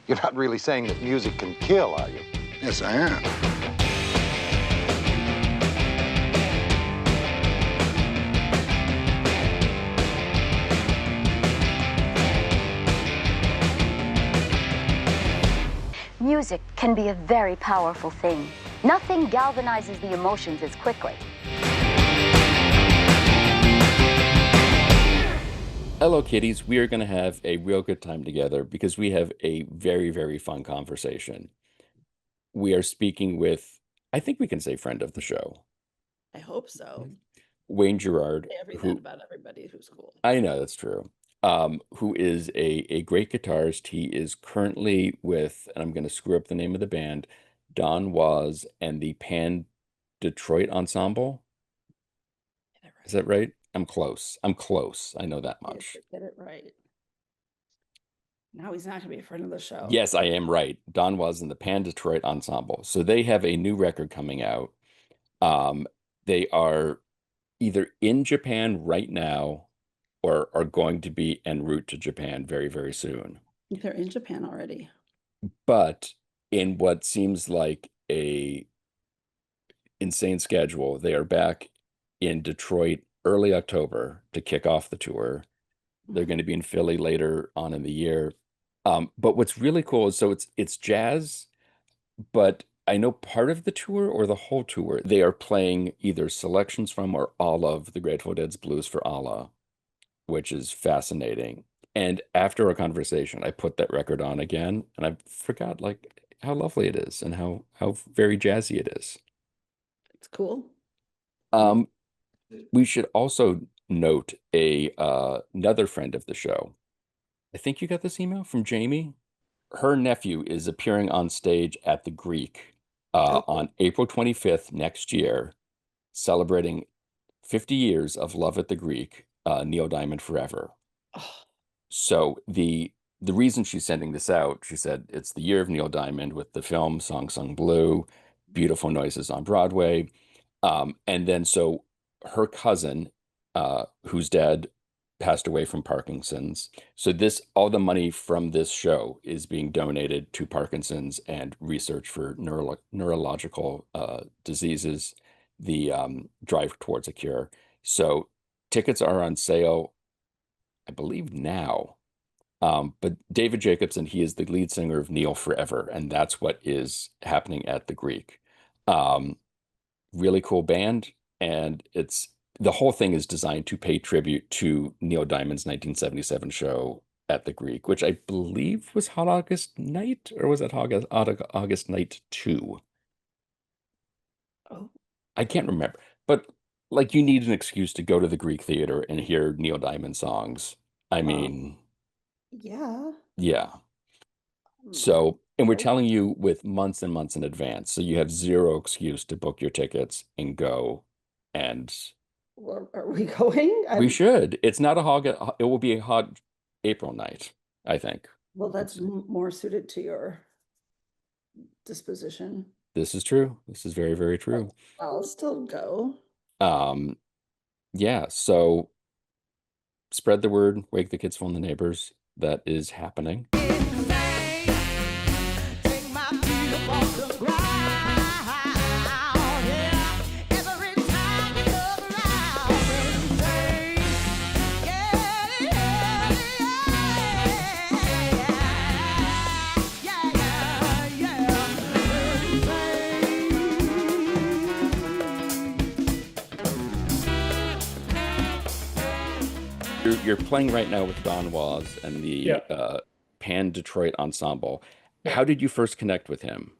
You're not really saying that music can kill, are you? Yes, I am. Music can be a very powerful thing. Nothing galvanizes the emotions as quickly. Hello, kiddies. We are going to have a real good time together because we have a very, very fun conversation. We are speaking with, I think we can say friend of the show, I hope so. Wayne Gerard, Say every that who about everybody who's cool. I know that's true, who is a great guitarist. He is currently with, and I'm going to screw up the name of the band, Don Was and the Pan Detroit Ensemble. Is that right? I'm close. I'm close. I know that much. Get it right. Now he's not going to be a friend of the show. Yes, I am right. Don Was in the Pan Detroit Ensemble. So they have a new record coming out. They are either in Japan right now or are going to be en route to Japan very, very soon. They're in Japan already. But in what seems like a insane schedule, they are back in Detroit early October to kick off the tour. They're going to be in Philly later on in the year. But what's really cool is, so it's jazz, but I know part of the tour or the whole tour, they are playing either selections from or all of the Grateful Dead's Blues for Allah, which is fascinating. And after a conversation, I put that record on again, and I forgot like how lovely it is and how very jazzy it is. It's cool. We should also note another friend of the show. I think you got this email from Jamie. Her nephew is appearing on stage at the Greek on April 25th next year, celebrating 50 years of Love at the Greek, Neil Diamond Forever. Oh. So the reason she's sending this out, she said it's the year of Neil Diamond with the film Song Sung Blue, Beautiful Noises on Broadway. And then so her cousin, whose dad passed away from Parkinson's. So all the money from this show is being donated to Parkinson's and research for neurological diseases, the drive towards a cure. So tickets are on sale, I believe now. But David Jacobson, he is the lead singer of Neil Forever, and that's what is happening at the Greek. Really cool band, and the whole thing is designed to pay tribute to Neil Diamond's 1977 show at the Greek, which I believe was Hot August Night, or was it August Night 2? Oh. I can't remember, but like you need an excuse to go to the Greek theater and hear Neil Diamond songs. I mean, yeah. So, and we're telling you with months and months in advance, so you have zero excuse to book your tickets and go. And Are we going? we should. It's not it will be a hot April night, I think. Well, that's more suited to your disposition. This is true. This is very, very true. I'll still go. Yeah, so spread the word, wake the kids, phone the neighbors. That is happening. You're playing right now with Don Was and the Pan Detroit Ensemble. How did you first connect with him?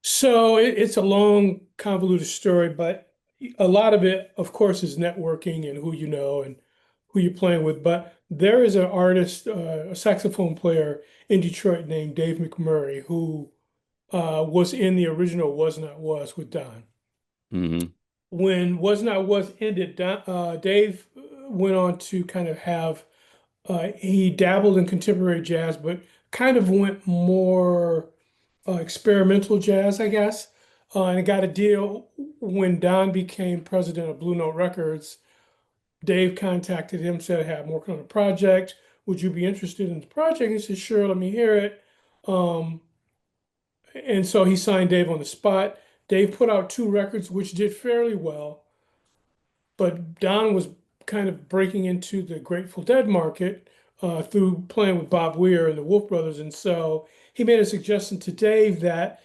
So it's a long, convoluted story, but a lot of it, of course, is networking and who you know and who you're playing with. But there is an artist, a saxophone player in Detroit named Dave McMurray, who was in the original Was Not Was with Don. Mm-hmm. When Was Not Was ended, Dave went on to kind of have, he dabbled in contemporary jazz, but kind of went more experimental jazz, I guess. And got a deal when Don became president of Blue Note Records. Dave contacted him, said, "Hey, I'm working on a project. would you be interested in the project? He said, sure, let me hear it. Um, and so he signed Dave on the spot. Dave put out two records, which did fairly well, but Don was kind of breaking into the Grateful Dead market through playing with Bob Weir and the Wolf Brothers. And so he made a suggestion to Dave that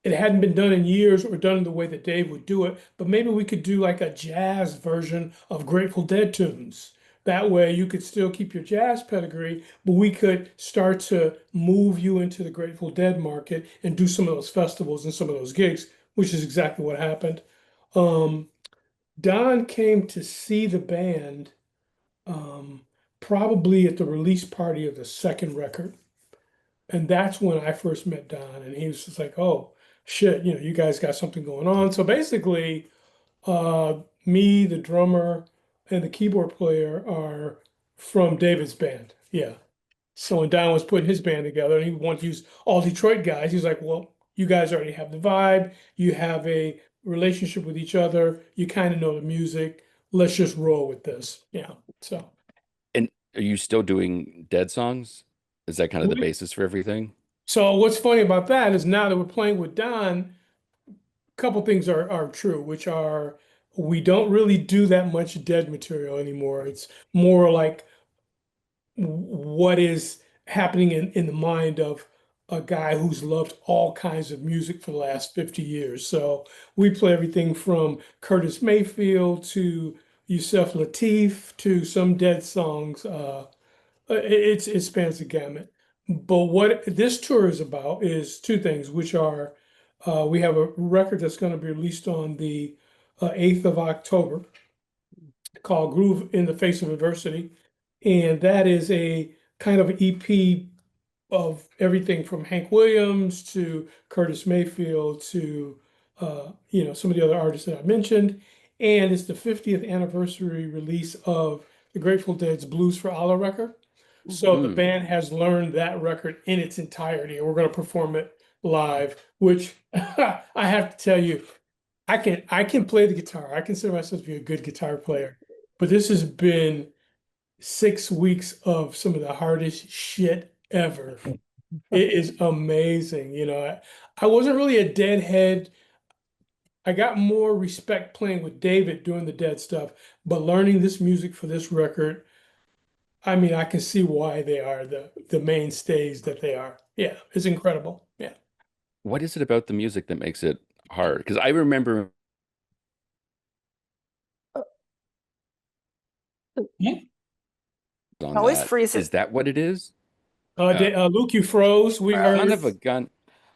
it hadn't been done in years or done in the way that Dave would do it, but maybe we could do like a jazz version of Grateful Dead tunes. That way you could still keep your jazz pedigree, but we could start to move you into the Grateful Dead market and do some of those festivals and some of those gigs, which is exactly what happened. Um, Don came to see the band um, probably at the release party of the second record. And that's when I first met Don, and he was just like, "Oh shit, you guys got something going on." So basically, me, the drummer, and the keyboard player are from David's band. Yeah. So when Don was putting his band together, and he wanted to use all Detroit guys, he's like, "Well, you guys already have the vibe. You have a relationship with each other. You kind of know the music. Let's just roll with this." Yeah. So. And are you still doing Dead songs? Is that kind of the we- basis for everything? So what's funny about that is now that we're playing with Don, couple things are true, which are we don't really do that much dead material anymore. It's more like what is happening in the mind of a guy who's loved all kinds of music for the last 50 years. So we play everything from Curtis Mayfield to Yusef Lateef to some dead songs. It spans the gamut. But what this tour is about is two things, which are we have a record that's going to be released on the 8th of October called Groove in the Face of Adversity. And that is a kind of EP of everything from Hank Williams to Curtis Mayfield to some of the other artists that I mentioned. And it's the 50th anniversary release of the Grateful Dead's Blues for Allah record. So the Mm. band has learned that record in its entirety, and we're going to perform it live, which I have to tell you, I can play the guitar. I consider myself to be a good guitar player, but this has been 6 weeks of some of the hardest shit ever. It is amazing. I wasn't really a Deadhead. I got more respect playing with David doing the Dead stuff, but learning this music for this record, I mean, I can see why they are the mainstays that they are. Yeah, it's incredible. Yeah. What is it about the music that makes it hard? Because I remember Yeah. on Always that. freeze Is it. that what it is? Uh, Luke, you froze. We Son heard. of a gun.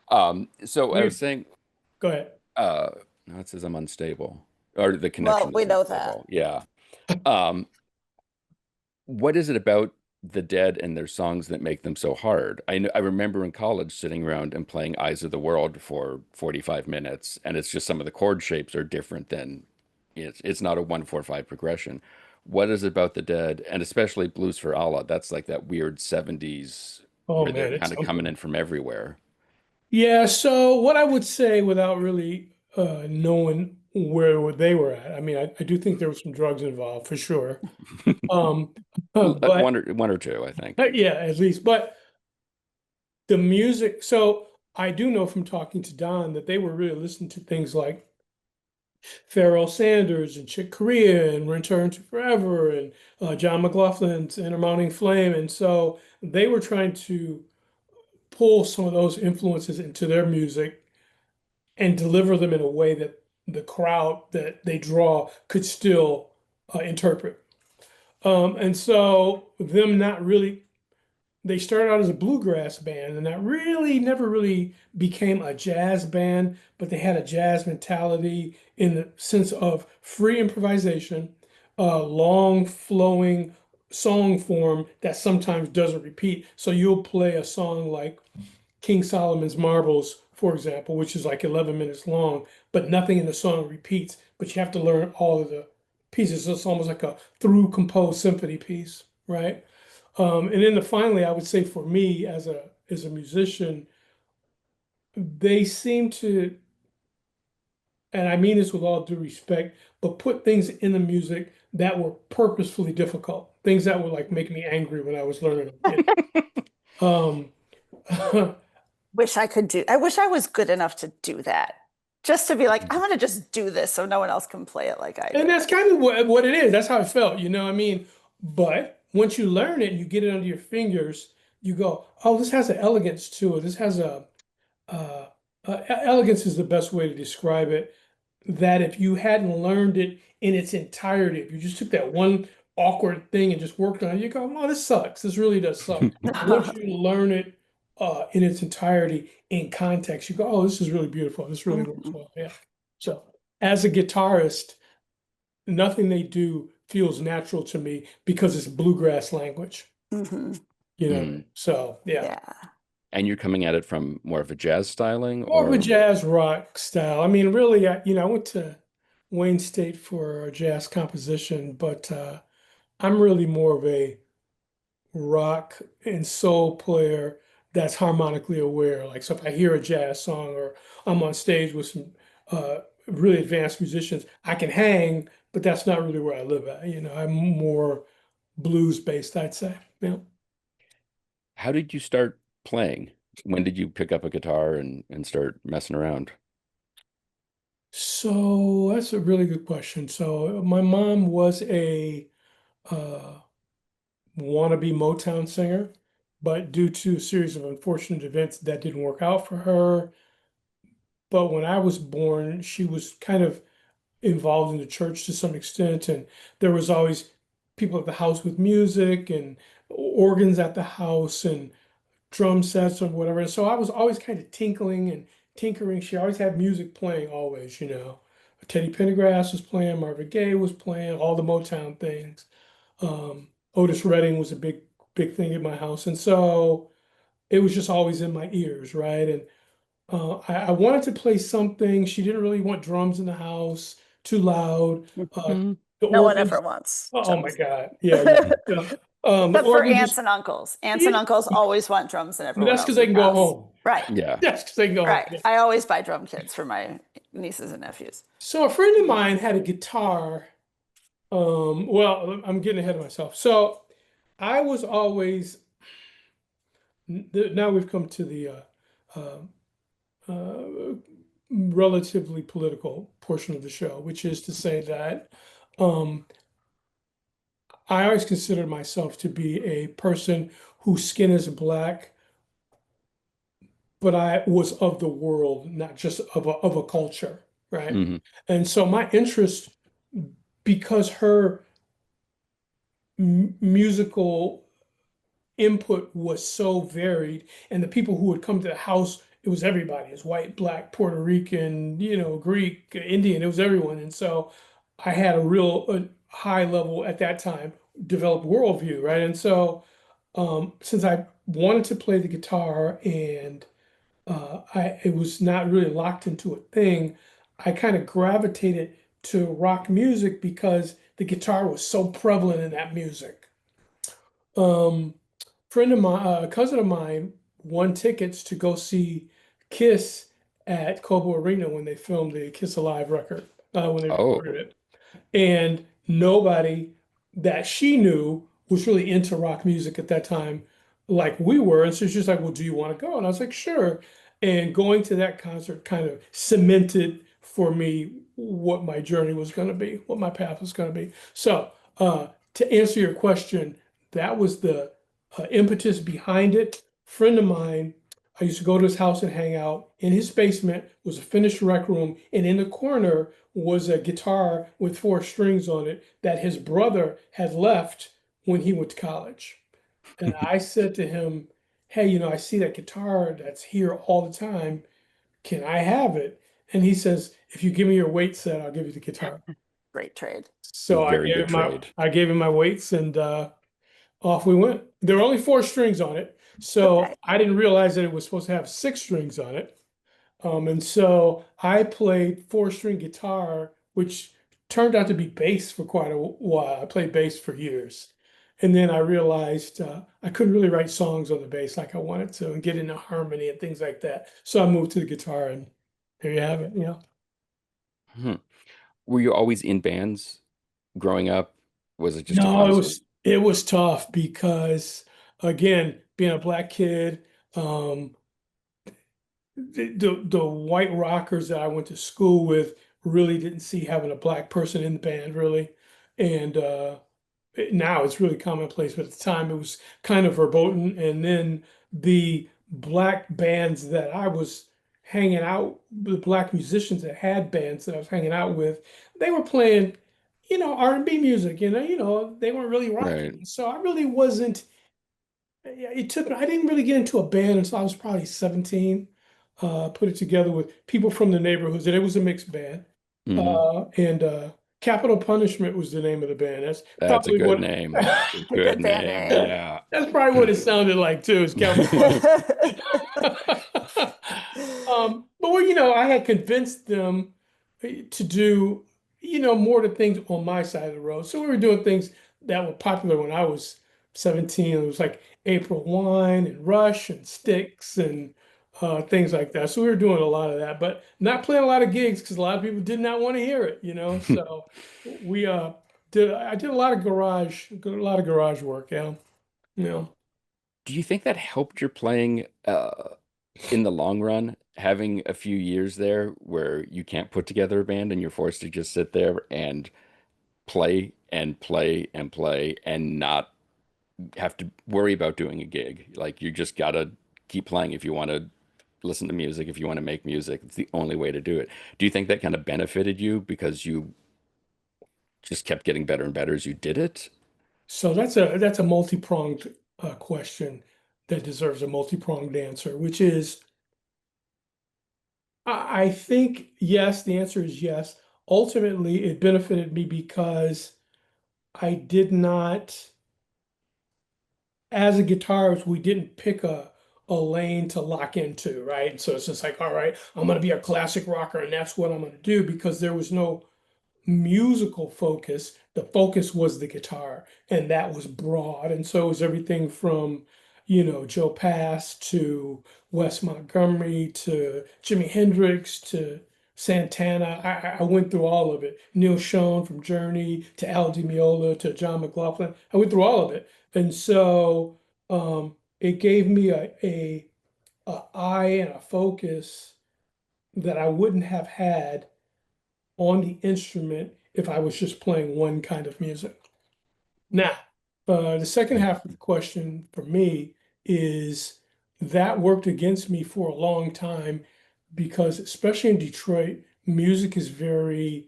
So I was We saying, go ahead. uh, no, it says I'm unstable, or the Well, connection is we know that. unstable. Yeah. Um, what is it about the Dead and their songs that make them so hard? I remember in college sitting around and playing Eyes of the World for 45 minutes, and it's just some of the chord shapes are different than it's not a 1-4-5 progression. What is it about the Dead, and especially Blues for Allah? That's like that weird 70s Oh where they're man, it's kind of coming something. in from everywhere. Yeah, so what I would say without really knowing where they were at, I mean, I do think there was some drugs involved for sure. Um, but One or two, I think. yeah, at least. But the music, so I do know from talking to Don that they were really listening to things like Pharoah Sanders and Chick Corea and Return to Forever and John McLaughlin's Inner Mounting Flame. And so they were trying to pull some of those influences into their music and deliver them in a way that the crowd that they draw could still interpret. And so them not really, they started out as a bluegrass band and that really never really became a jazz band, but they had a jazz mentality in the sense of free improvisation, long flowing song form that sometimes doesn't repeat. So you'll play a song like King Solomon's Marbles, for example, which is like 11 minutes long, but nothing in the song repeats. But you have to learn all of the pieces. So it's almost like a through composed symphony piece, right? And then finally, I would say for me as a musician, they seem to and I mean this with all due respect, but put things in the music that were purposefully difficult, things that would like make me angry when I was learning them. Wish I could do, I wish I was good enough to do that. Just to be like, I'm gonna just do this so no one else can play it like I And do. that's kind of what it is. That's how it felt, you know what I mean? But once you learn it and you get it under your fingers, you go, oh, this has an elegance to it. This has uh, elegance is the best way to describe it. That if you hadn't learned it in its entirety, if you just took that one awkward thing and just worked on it, you go, oh, this sucks. This really does suck. But once you learn it in its entirety in context, you go, oh, this is really beautiful. This really works Mhm. well. Yeah. So as a guitarist, nothing they do feels natural to me because it's bluegrass language, Mhm. you know. Mm. So yeah, Yeah. And you're coming at it from more of a jazz styling, more of a or jazz rock style. I mean, really, I went to Wayne State for jazz composition, but I'm really more of a rock and soul player that's harmonically aware. Like, so if I hear a jazz song or I'm on stage with some really advanced musicians, I can hang, but that's not really where I live at. You know, I'm more blues based, I'd say. Yeah. how did you start playing? When did you pick up a guitar and start messing around? So that's a really good question. So my mom was a uh, wannabe Motown singer, but due to a series of unfortunate events, that didn't work out for her. But when I was born, she was kind of involved in the church to some extent, and there was always people at the house with music and organs at the house and drum sets or whatever. And so I was always kind of tinkling and tinkering. She always had music playing, always, you know. Teddy Pendergrass was playing, Marvin Gaye was playing, all the Motown things. Otis Redding was a big thing in my house. And so it was just always in my ears, right? And I wanted to play something. She didn't really want drums in the house, too loud. Mhm. The No one organ, ever wants oh my drums. God. Yeah, yeah. Yeah. The Except for organ aunts just, and uncles. Aunts and yeah, uncles always want drums in but everyone that's because they else's can go house. home. Right. Yeah. That's because they can go home. Right. Yeah. I always buy drum kits for my nieces and nephews. So a friend of mine had a guitar. Well, I'm getting ahead of myself. So I was always, now we've come to the uh, relatively political portion of the show, which is to say that um, I always considered myself to be a person whose skin is black, but I was of the world, not just of a culture, right? Hmm. And so my interest, because her musical input was so varied, and the people who would come to the house, it was everybody. It's white, black, Puerto Rican, you know, Greek, Indian. It was everyone. And so I had a real high level at that time developed worldview, right? And so since I wanted to play the guitar and it was not really locked into a thing, I kind of gravitated to rock music because the guitar was so prevalent in that music. Um, Friend of mine, a cousin of mine, won tickets to go see Kiss at Cobo Arena when they filmed the Kiss Alive record, when they Oh, recorded it. And nobody that she knew was really into rock music at that time, like we were. And so she's like, well, do you want to go? And I was like, sure. And going to that concert kind of cemented for me what my journey was going to be, what my path was going to be. So, to answer your question, that was the impetus behind it. Friend of mine, I used to go to his house and hang out. In his basement was a finished rec room, and in the corner was a guitar with four strings on it that his brother had left when he went to college. And I said to him, hey, you know, I see that guitar that's here all the time. Can I have it? And he says, if you give me your weight set, I'll give you the guitar. Great trade. So very good trade. I gave him my weights and off we went. There were only four strings on it. So Okay. I didn't realize that it was supposed to have six strings on it. And so I played four-string guitar, which turned out to be bass for quite a while. I played bass for years. And then I realized I couldn't really write songs on the bass like I wanted to and get into harmony and things like that. So I moved to the guitar, and there you have it, you know. Hmm. Were you always in bands growing up? Was it just a No, constant? it was tough because again, being a black kid, um, the white rockers that I went to school with really didn't see having a black person in the band really, and now it's really commonplace, but at the time it was kind of verboten. And then the black bands that I was hanging out, the black musicians that had bands that I was hanging out with, they were playing, R&B music, they weren't really Right. rocking. So I really wasn't, I didn't really get into a band until I was probably 17. Put it together with people from the neighborhoods, and it was a mixed band. Hmm. And Capital Punishment was the name of the band. That's That's a probably good what name. It's a A good good band name. name. Yeah. that's probably what it sounded like too, is Capital Punishment. But well, I had convinced them to do, more of the things on my side of the road. So we were doing things that were popular when I was 17. It was like April Wine and Rush and Styx and things like that. So we were doing a lot of that, but not playing a lot of gigs because a lot of people did not want to hear it. So we I did a lot of garage work, yeah. You know. Do you think that helped your playing in the long run, having a few years there where you can't put together a band and you're forced to just sit there and play and play and play and not have to worry about doing a gig? Like you just gotta keep playing if you want to listen to music, if you want to make music. It's the only way to do it. Do you think that kind of benefited you because you just kept getting better and better as you did it? So that's a multi-pronged question that deserves a multi-pronged answer, which is I think yes, the answer is yes. Ultimately, it benefited me because I did not, as a guitarist, we didn't pick a lane to lock into, right? So it's just like, all right, I'm gonna be a classic rocker, and that's what I'm gonna do because there was no musical focus. The focus was the guitar, and that was broad. And so it was everything from, Joe Pass to Wes Montgomery to Jimi Hendrix to Santana. I went through all of it. Neil Schon from Journey to Al Di Meola to John McLaughlin. I went through all of it. And so it gave me a eye and a focus that I wouldn't have had on the instrument if I was just playing one kind of music. Now, the second half of the question for me is that worked against me for a long time because, especially in Detroit, music is very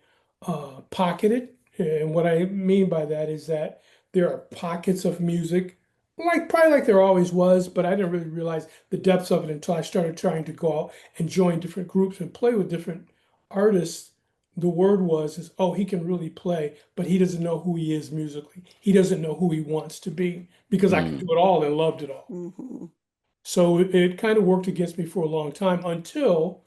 pocketed. And what I mean by that is that there are pockets of music, like probably like there always was, but I didn't really realize the depths of it until I started trying to go out and join different groups and play with different artists. The word is, oh, he can really play, but he doesn't know who he is musically. He doesn't know who he wants to be because I could do Mm. it all and loved it all. Mhm. So it kind of worked against me for a long time until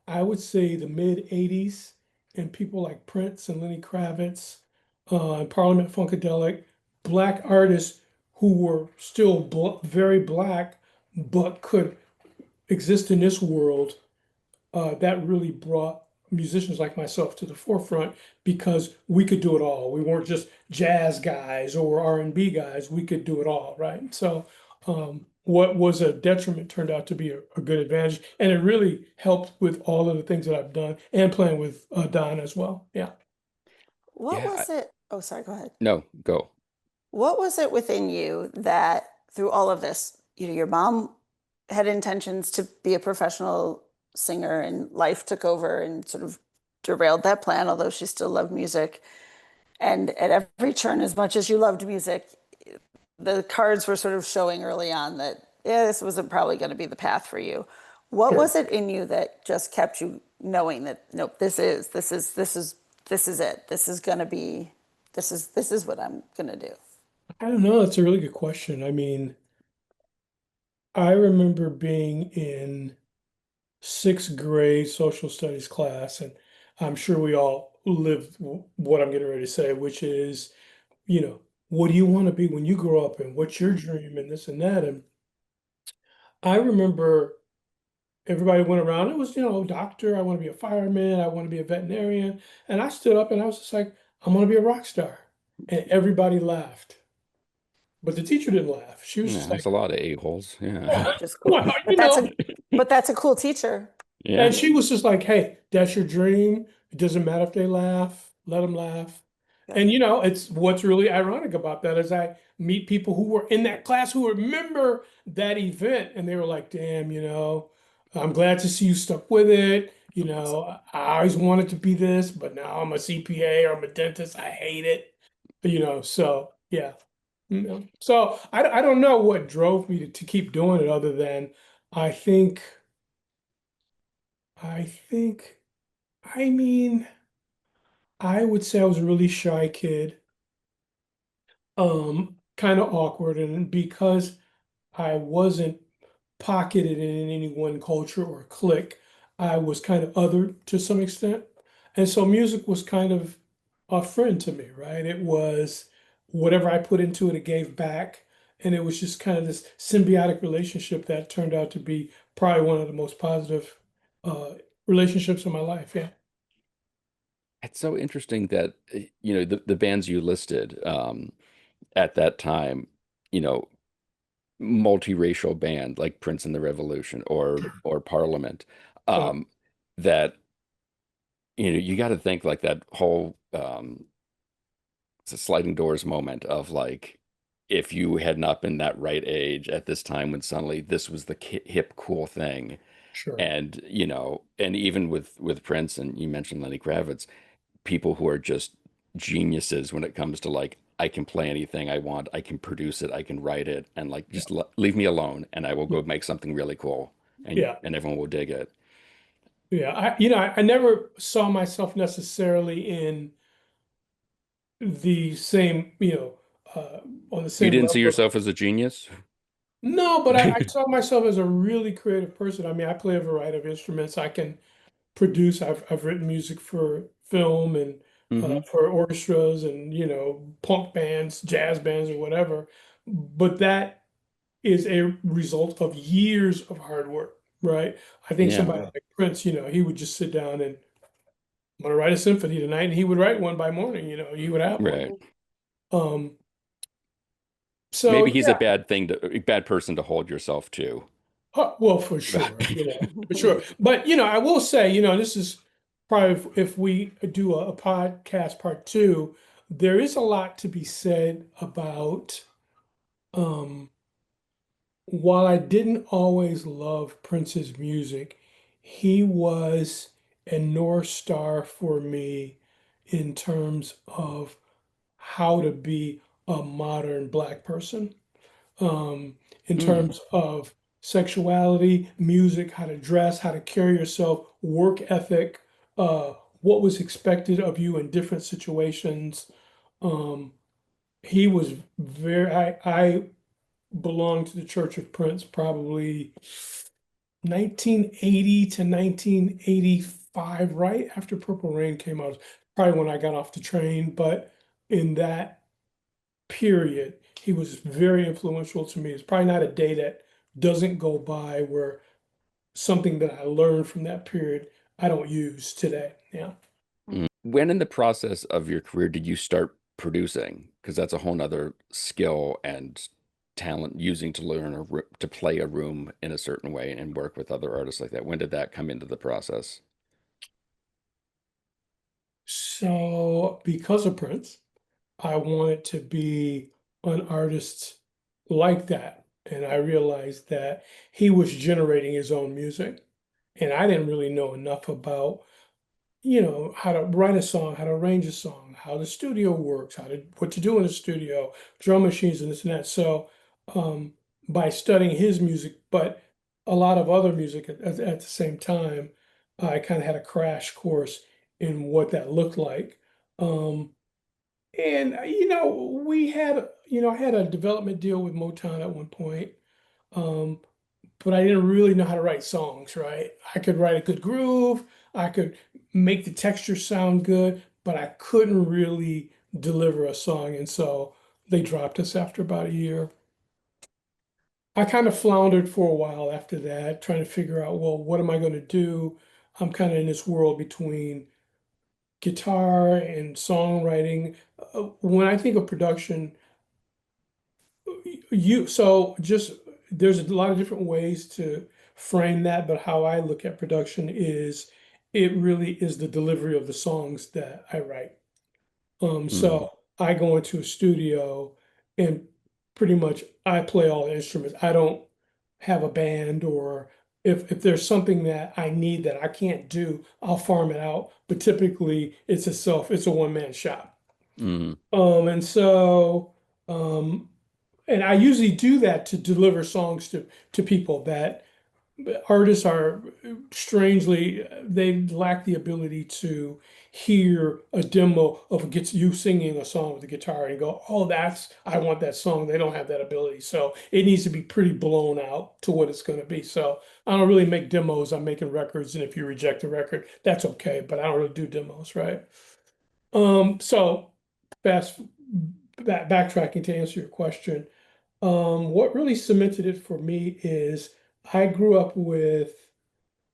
I would say the mid 80s and people like Prince and Lenny Kravitz, and Parliament Funkadelic, black artists who were still very black but could exist in this world, that really brought musicians like myself to the forefront because we could do it all. We weren't just jazz guys or R&B guys. We could do it all, right? So what was a detriment turned out to be a good advantage, and it really helped with all of the things that I've done and playing with Don as well. Yeah. What Yeah, was it? Oh, sorry, go ahead. no, go. What was it within you that through all of this, your mom had intentions to be a professional singer and life took over and sort of derailed that plan, although she still loved music. And at every turn, as much as you loved music, the cards were sort of showing early on that, yeah, this wasn't probably going to be the path for you. What Sure. was it in you that just kept you knowing that, nope, this is it. This is going to be, this is what I'm going to do. I don't know. That's a really good question. I mean, I remember being in sixth grade social studies class, and I'm sure we all lived what I'm getting ready to say, which is, what do you want to be when you grow up, and what's your dream, and this and that. And I remember everybody went around. It was, doctor, I want to be a fireman, I want to be a veterinarian. And I stood up and I was just like, I'm going to be a rock star. And everybody laughed. But the teacher didn't laugh. She was Yeah, just there's like, a lot of a-holes. Yeah. oh, Which is cool. well, But that's a cool teacher. Yeah. And she was just like, hey, that's your dream. It doesn't matter if they laugh, let them laugh. Yeah. And it's what's really ironic about that is I meet people who were in that class who remember that event and they were like, damn, I'm glad to see you stuck with it. I always wanted to be this, but now I'm a CPA or I'm a dentist. I hate it. So yeah. So I don't know what drove me to keep doing it other than I think I think I mean I would say I was a really shy kid, kind of awkward, and because I wasn't pocketed in any one culture or clique, I was kind of other to some extent. And so music was kind of a friend to me, right? It was whatever I put into it, it gave back. And it was just kind of this symbiotic relationship that turned out to be probably one of the most positive uh, relationships in my life. Yeah. It's so interesting that the bands you listed at that time, you know, multiracial band like Prince and the Revolution or Parliament, Uh, um, that you got to think like that whole it's a sliding doors moment of like if you had not been that right age at this time when suddenly this was the hip cool thing. sure. And and even with Prince, and you mentioned Lenny Kravitz, people who are just geniuses when it comes to like I can play anything I want, I can produce it, I can write it, and like Yeah. just leave me alone, and I will go make something really cool, and Yeah. everyone will dig it. Yeah. I never saw myself necessarily in the same, on the You same didn't see level of. yourself as a genius? No, but I saw myself as a really creative person. I mean, I play a variety of instruments. I can produce. I've written music for film and Hmm. for orchestras and punk bands, jazz bands, or whatever. But that is a result of years of hard work, right? I think Yeah, somebody like Prince, he would just sit down and I'm gonna write a symphony tonight, and he would write one by morning. He would have one. right. Mhm. Um, so Maybe he's a yeah, bad person to hold yourself to. well, for sure, for sure. But I will say, this is probably if we do a podcast part two, there is a lot to be said about. Um, while I didn't always love Prince's music, he was a North Star for me in terms of how to be a modern Black person, in Mm, terms of sexuality, music, how to dress, how to carry yourself, work ethic, uh, what was expected of you in different situations. Um, he was very, I belonged to the Church of Prince probably 1980 to 1985, right after Purple Rain came out. Probably when I got off the train, but in that period, he was very influential to me. It's probably not a day that doesn't go by where something that I learned from that period I don't use today. Yeah. mm. When in the process of your career did you start producing? Because that's a whole nother skill and talent using to learn to play a room in a certain way and work with other artists like that. When did that come into the process? So because of Prince, I wanted to be an artist like that. And I realized that he was generating his own music. And I didn't really know enough about how to write a song, how to arrange a song, how the studio works, what to do in the studio, drum machines and this and that. So um, by studying his music, but a lot of other music at the same time, I kind of had a crash course in what that looked like. Um, and we had, I had a development deal with Motown at one point. Um, but I didn't really know how to write songs, right? I could write a good groove, I could make the texture sound good, but I couldn't really deliver a song. And so they dropped us after about a year. I kind of floundered for a while after that, trying to figure out, well, what am I going to do? I'm kind of in this world between guitar and songwriting. When I think of production, so just there's a lot of different ways to frame that, but how I look at production is it really is the delivery of the songs that I write. Mm, So I go into a studio and pretty much I play all the instruments. I don't have a band, or if there's something that I need that I can't do, I'll farm it out. But typically it's a one-man shop. mm, And so um and I usually do that to deliver songs to people that artists are strangely, they lack the ability to hear a demo of you singing a song with the guitar and go, oh, I want that song. They don't have that ability. So it needs to be pretty blown out to what it's going to be. So I don't really make demos. I'm making records. And if you reject the record, that's okay. But I don't really do demos, right? So fast backtracking to answer your question. What really cemented it for me is I grew up with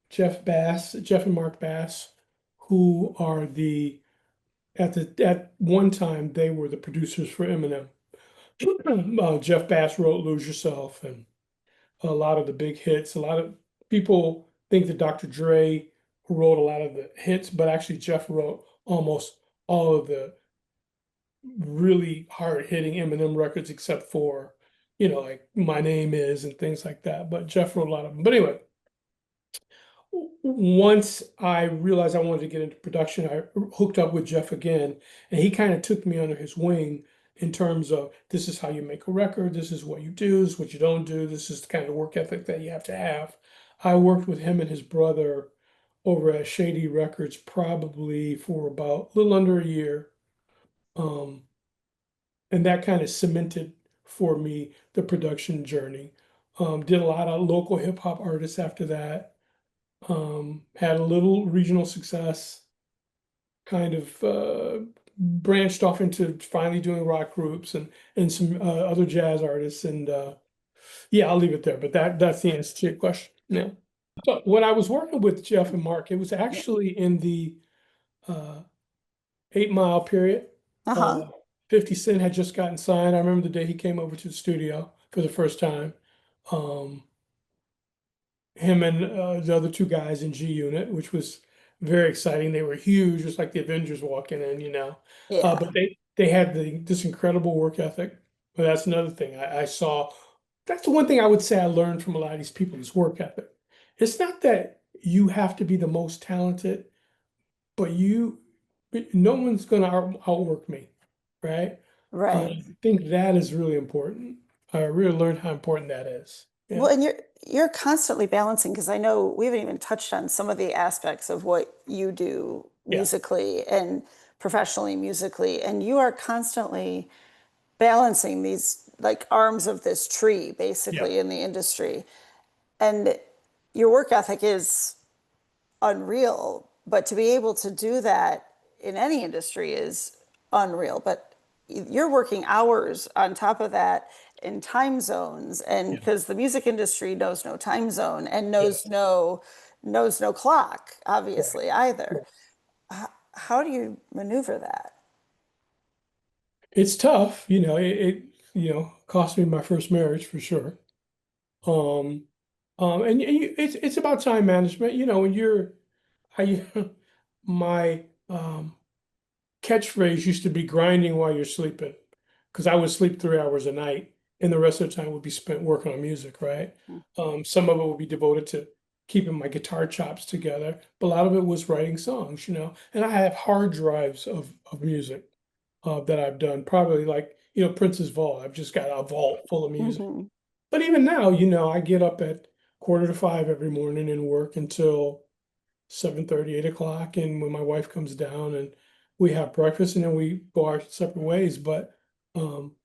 Jeff and Mark Bass, who are at one time they were the producers for Eminem. Jeff Bass wrote Lose Yourself and a lot of the big hits. A lot of people think that Dr. Dre wrote a lot of the hits, but actually Jeff wrote almost all of the really hard hitting Eminem records except for, like My Name Is and things like that. But Jeff wrote a lot of them. But anyway, once I realized I wanted to get into production, I hooked up with Jeff again, and he kind of took me under his wing in terms of this is how you make a record, this is what you do, this is what you don't do, this is the kind of work ethic that you have to have. I worked with him and his brother over at Shady Records probably for about a little under a year. Um, and that kind of cemented for me the production journey. Did a lot of local hip hop artists after that. Had a little regional success, kind of branched off into finally doing rock groups and some other jazz artists. And yeah, I'll leave it there. But that's the answer to your question. Yeah. So when I was working with Jeff and Mark, it was Yeah. actually in the uh, 8 Mile period. Uh-huh. Uh, 50 Cent had just gotten signed. I remember the day he came over to the studio for the first time. Um, him and the other two guys in G Unit, which was very exciting. They were huge, just like the Avengers walking in. But Yeah. they had this incredible work ethic. But that's another thing I saw. That's the one thing I would say I learned from a lot of these people is work ethic. It's not that you have to be the most talented, but no one's going to outwork me, right? Right. I think that is really important. I really learned how important that is. Well, Yeah, and you're constantly balancing because I know we haven't even touched on some of the aspects of what you do yeah, musically and professionally musically, and you are constantly balancing these like arms of this tree yeah, basically in the industry. And your work ethic is unreal, but to be able to do that in any industry is unreal. But you're working hours on top of that in time zones, and yeah, because the music industry knows no time zone and yes. knows no clock, Right. obviously either. Right. How do you maneuver that? It's tough, it cost me my first marriage for sure. Um, it's about time management, when I, my, catchphrase used to be grinding while you're sleeping, because I would sleep 3 hours a night and the rest of the time would be spent working on music, right? Some of it would be devoted to keeping my guitar chops together, but a lot of it was writing songs, and I have hard drives of music that I've done, probably like, Prince's Vault. I've just got a vault full of music. Hmm. But even now, I get up at 4:45 every morning and work until 7:30, 8 o'clock. And when my wife comes down and we have breakfast and then we go our separate ways. But um,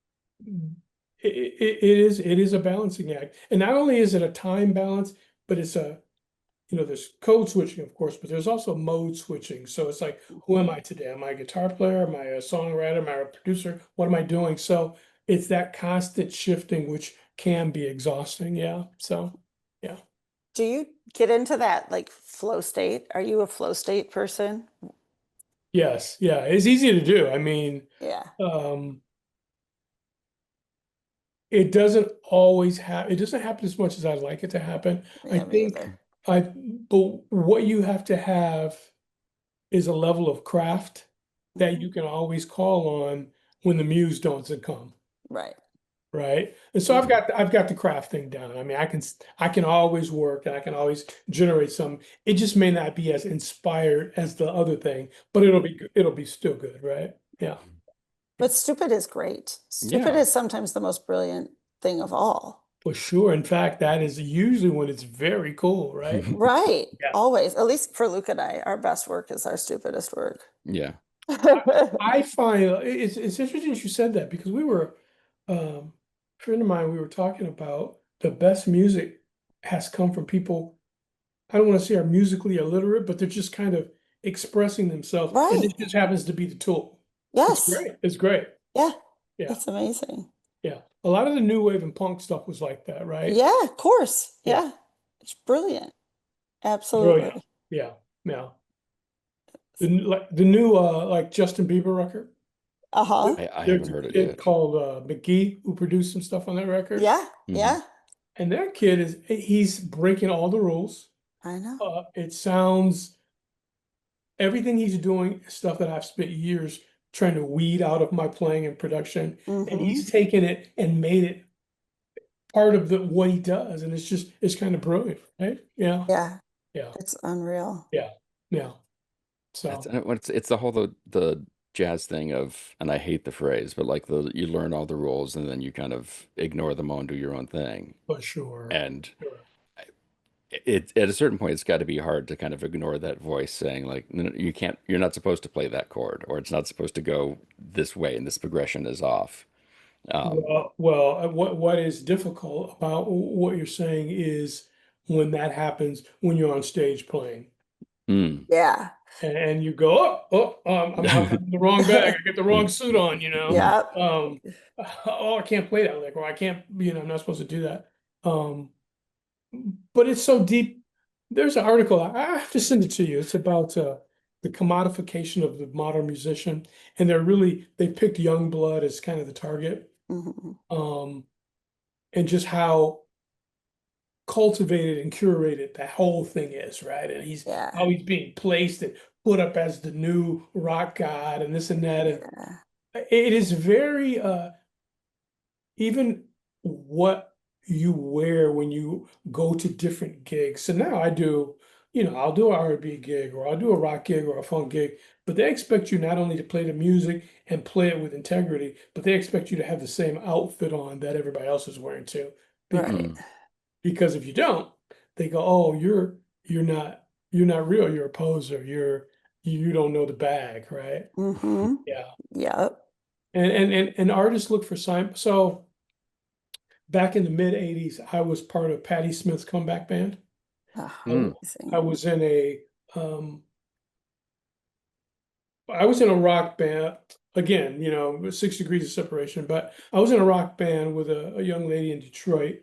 it is a balancing act. And not only is it a time balance, but there's code switching, of course, but there's also mode switching. So it's like, who am I today? Am I a guitar player? Am I a songwriter? Am I a producer? What am I doing? So it's that constant shifting, which can be exhausting. Yeah. So, yeah. Do you get into that like flow state? Are you a flow state person? Yes. Yeah. It's easy to do. I mean, Yeah, um, it doesn't always happen. It doesn't happen as much as I'd like it to happen. I yeah, me think either. but what you have to have is a level of craft that Mhm. you can always call on when the muse doesn't come. Right. Right. And so Mhm. I've got the craft thing down. I mean, I can always work and I can always generate some. It just may not be as inspired as the other thing, but it'll be still good, right? Yeah. But stupid is great. Stupid Yeah. is sometimes the most brilliant thing of all. For sure. In fact, that is usually when it's very cool, right? Right. Yeah. Always. At least for Luke and I, our best work is our stupidest work. Yeah. I find it's interesting you said that because we were a friend of mine, we were talking about the best music has come from people. I don't want to say are musically illiterate, but they're just kind of expressing themselves, and Right. it just happens to be the tool. It's Yes. great. It's great. Yeah. Yeah, It's amazing. yeah. A lot of the new wave and punk stuff was like that, right? Yeah, of course. Yeah, Yeah. It's brilliant. brilliant. Absolutely. Yeah, yeah. The new like Justin Bieber record. Uh-huh. I There's haven't a heard it kid yet. called McGee who produced some stuff on that record, Yeah. Hmm. Yeah. and that kid he's breaking all the rules. I know. It sounds everything he's doing is stuff that I've spent years trying to weed out of my playing and production, and Mm-hmm. he's taken it and made it part of the what he does, and it's kind of brilliant, right? Yeah, Yeah. yeah, It's unreal. yeah, yeah. It's So it's the whole the jazz thing of, and I hate the phrase, but like the you learn all the rules and then you kind of ignore them all and do your own thing. for sure, And sure. it at a certain point it's got to be hard to kind of ignore that voice saying like, no, no, you can't, you're not supposed to play that chord, or it's not supposed to go this way and this progression is off. What is difficult about what you're saying is when that happens when you're on stage playing. Mm. Yeah. And you go, I'm in the wrong bag. I get the wrong suit on, you know. Yeah. Um, oh, I can't play that, like, or I can't, I'm not supposed to do that. Um, but it's so deep. There's an article, I have to send it to you. It's about the commodification of the modern musician, and they picked young blood as kind of the target, Hmm. um, and just how cultivated and curated that whole thing is, right? And Yeah. how he's being placed and put up as the new rock god and this and that. And Yeah. it is very even what you wear when you go to different gigs. So now I'll do an R&B gig or I'll do a rock gig or a funk gig, but they expect you not only to play the music and play it with integrity, but they expect you to have the same outfit on that everybody else is wearing too. Because Right. Mm. because if you don't, they go, "Oh, you're not real. You're a poser. You don't know the bag, right?" Mm-hmm. Yeah. Yep. And artists look for sign. So back in the mid '80s, I was part of Patti Smith's comeback band. Ah, I, w- Mm. I amazing. was in um a rock band again, 6 degrees of separation, but I was in a rock band with a young lady in Detroit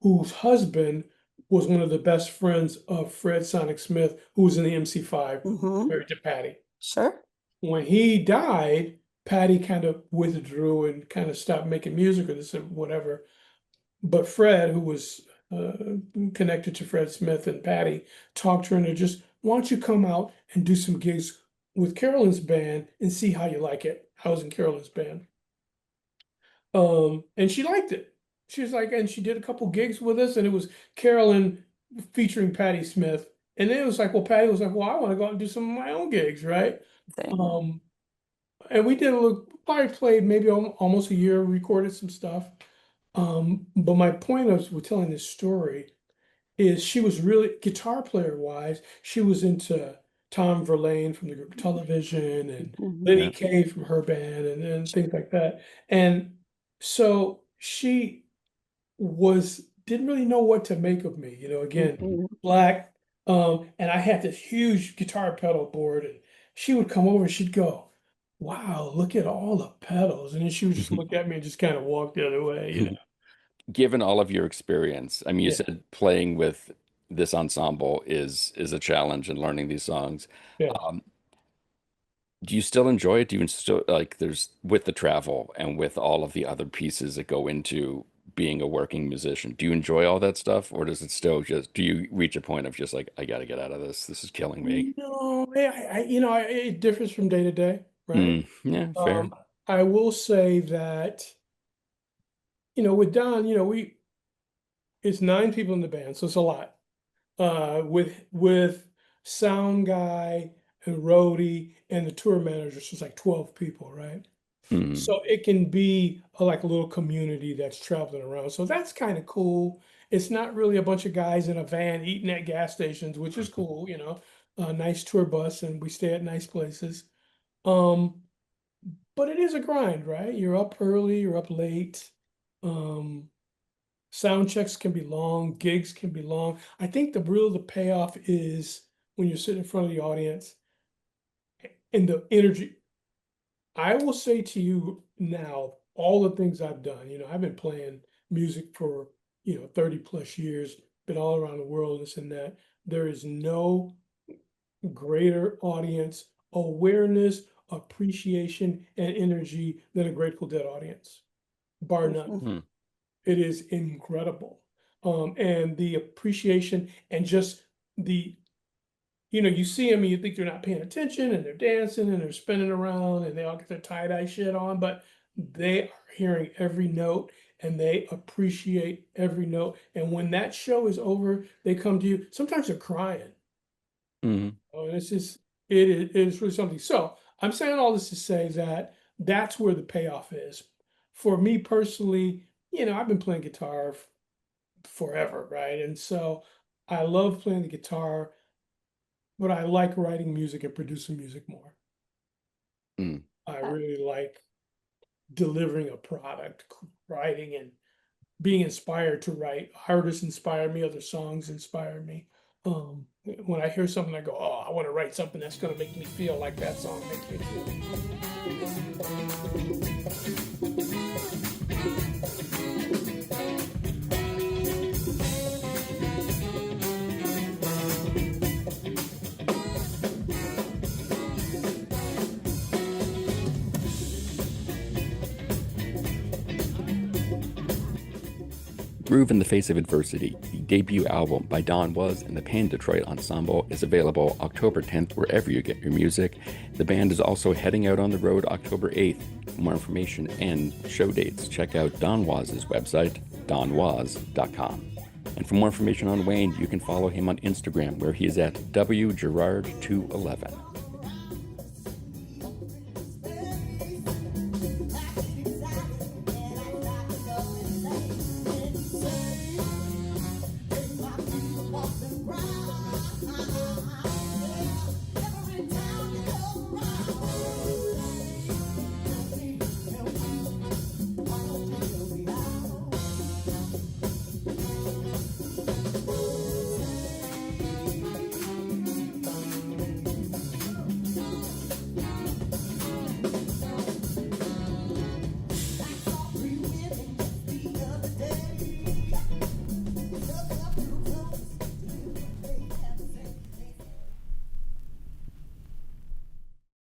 whose husband was one of the best friends of Fred Sonic Smith, who was in the MC5, Mm-hmm. married to Patty. Sure. When he died, Patty kind of withdrew and kind of stopped making music or this or whatever. But Fred, who was connected to Fred Smith and Patty, talked to her and just, why don't you come out and do some gigs with Carolyn's band and see how you like it? I was in Carolyn's band. And she liked it. She was like, and she did a couple gigs with us, and it was Carolyn featuring Patti Smith. And then it was like, well, Patty was like, well, I want to go out and do some of my own gigs, right? Thing. Um, and we did a little, probably played maybe almost a year, recorded some stuff. But my point of with telling this story is she was really guitar player wise, she was into Tom Verlaine from the group Television and Mm-hmm. Lenny Yeah. Kaye from her band and things like that. And so she didn't really know what to make of me, again, Mm-hmm. black. And I had this huge guitar pedal board, and she would come over and she'd go, wow, look at all the pedals. And then she would just look at me and just kind of walk the other way. given all of your experience, I mean, you Yeah, said playing with this ensemble is a challenge and learning these songs. yeah. Um, do you still enjoy it? Do you still like there's with the travel and with all of the other pieces that go into being a working musician? Do you enjoy all that stuff, or does it still just do you reach a point of just like I got to get out of this? This is killing me. No, it differs from day to day, right? Yeah, fair. Um, I will say that, with Don, it's 9 people in the band, so it's a lot. With sound guy and roadie and the tour manager, so it's like 12 people, right? Mm, So it can be like a little community that's traveling around. So that's kind of cool. It's not really a bunch of guys in a van eating at gas stations, which is cool, a nice tour bus, and we stay at nice places. Um, but it is a grind, right? You're up early, you're up late. Um, Sound checks can be long, gigs can be long. I think the payoff is when you're sitting in front of the audience and the energy. I will say to you now, all the things I've done, I've been playing music for, 30 plus years, been all around the world, this and that. There is no greater audience awareness, appreciation, and energy than a Grateful Dead audience, bar none. Mhm. mm, It is incredible. And the appreciation and just the, you see them and you think they're not paying attention and they're dancing and they're spinning around and they all get their tie-dye shit on, but they are hearing every note and they appreciate every note. And when that show is over, they come to you. Sometimes they're crying. mm, Oh, and it is really something. So I'm saying all this to say that that's where the payoff is. For me personally, I've been playing guitar forever, right? And so I love playing the guitar, but I like writing music and producing music more. mm. I Uh, really like delivering a product, writing and being inspired to write. Artists inspire me, other songs inspire me. When I hear something, I go, "Oh, I want to write something that's going to make me feel like that song makes me feel." Groove in the Face of Adversity, the debut album by Don Was and the Pan Detroit Ensemble, is available October 10th wherever you get your music. The band is also heading out on the road October 8th. For more information and show dates, check out Don Waz's website, donwaz.com. And for more information on Wayne, you can follow him on Instagram, where he is at WGerard211.